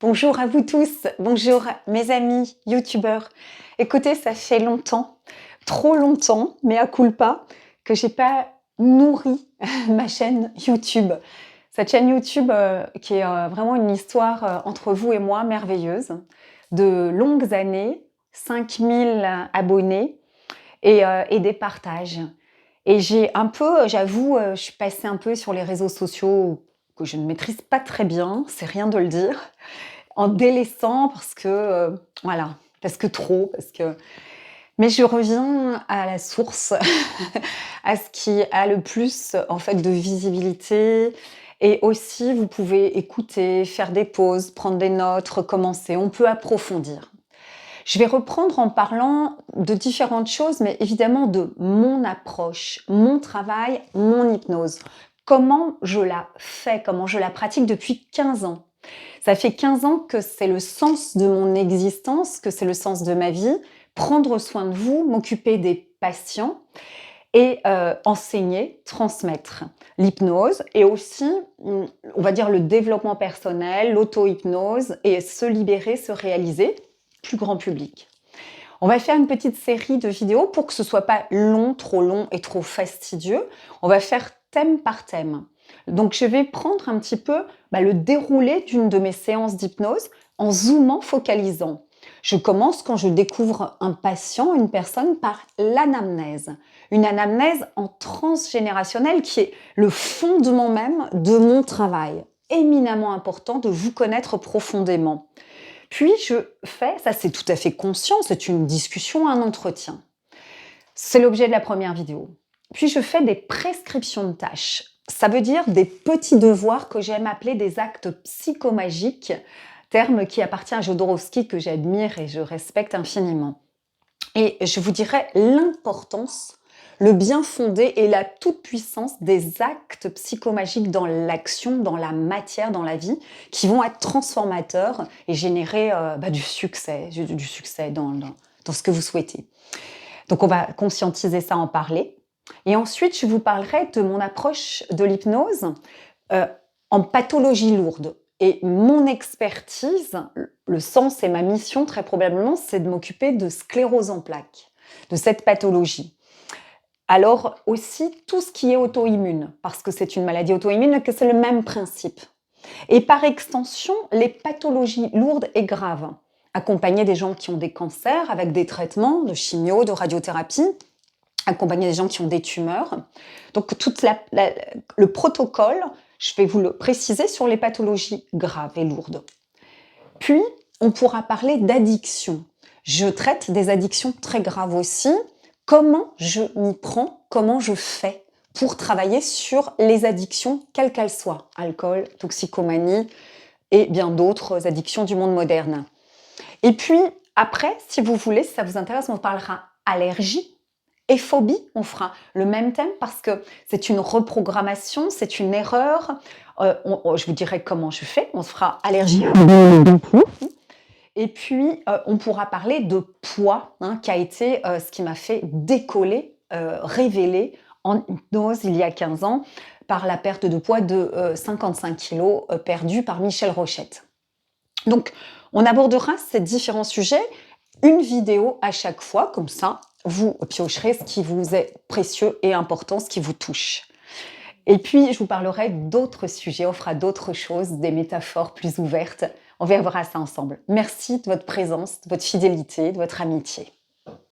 Bonjour à vous tous, bonjour mes amis youtubeurs. Écoutez, ça fait longtemps, trop longtemps, mea culpa, que j'ai pas nourri ma chaîne YouTube. Cette chaîne YouTube qui est vraiment une histoire entre vous et moi merveilleuse, de longues années, 5000 abonnés et des partages. Et j'ai un peu, j'avoue, je suis passée un peu sur les réseaux sociaux que je ne maîtrise pas très bien, c'est rien de le dire, en délaissant parce que, voilà, parce que trop, parce que mais je reviens à la source, à ce qui a le plus, en fait, de visibilité et aussi vous pouvez écouter, faire des pauses, prendre des notes, recommencer, on peut approfondir. Je vais reprendre en parlant de différentes choses, mais évidemment de mon approche, mon travail, mon hypnose. Comment je la fais, comment je la pratique depuis 15 ans. Ça fait 15 ans que c'est le sens de mon existence, que c'est le sens de ma vie. Prendre soin de vous, m'occuper des patients et enseigner, transmettre l'hypnose et aussi, on va dire, le développement personnel, l'auto-hypnose et se libérer, se réaliser, plus grand public. On va faire une petite série de vidéos pour que ce soit pas long et trop fastidieux. On va faire thème par thème. Donc, je vais prendre un petit peu le déroulé d'une de mes séances d'hypnose en zoomant, focalisant. Je commence quand je découvre un patient, une personne, par l'anamnèse. Une anamnèse en transgénérationnelle qui est le fondement même de mon travail. Éminemment important de vous connaître profondément. Puis je fais, ça c'est tout à fait conscient, c'est une discussion, un entretien. C'est l'objet de la première vidéo. Puis je fais des prescriptions de tâches. Ça veut dire des petits devoirs que j'aime appeler des actes psychomagiques, terme qui appartient à Jodorowsky que j'admire et je respecte infiniment. Et je vous dirai l'importance, le bien fondé et la toute-puissance des actes psychomagiques dans l'action, dans la matière, dans la vie, qui vont être transformateurs et générer du succès dans ce que vous souhaitez. Donc on va conscientiser ça, en parler. Et ensuite, je vous parlerai de mon approche de l'hypnose en pathologie lourde. Et mon expertise, le sens et ma mission très probablement, c'est de m'occuper de sclérose en plaques, de cette pathologie. Alors aussi tout ce qui est auto-immune, parce que c'est une maladie auto-immune, que c'est le même principe. Et par extension, les pathologies lourdes et graves, accompagner des gens qui ont des cancers avec des traitements de chimio, de radiothérapie, accompagner des gens qui ont des tumeurs. Donc tout le protocole, je vais vous le préciser sur les pathologies graves et lourdes. Puis, on pourra parler d'addiction. Je traite des addictions très graves aussi. Comment je m'y prends, comment je fais pour travailler sur les addictions, quelles qu'elles soient, alcool, toxicomanie et bien d'autres addictions du monde moderne. Et puis, après, si vous voulez, si ça vous intéresse, on parlera allergie et phobie. On fera le même thème parce que c'est une reprogrammation, c'est une erreur. Je vous dirai comment je fais. On se fera allergie. Et puis, on pourra parler de poids, qui a été ce qui m'a fait décoller, révéler en hypnose il y a 15 ans par la perte de poids de 55 kilos perdus par Michel Rochette. Donc, on abordera ces différents sujets, une vidéo à chaque fois, comme ça, vous piocherez ce qui vous est précieux et important, ce qui vous touche. Et puis, je vous parlerai d'autres sujets, on fera d'autres choses, des métaphores plus ouvertes. On verra ça ensemble. Merci de votre présence, de votre fidélité, de votre amitié.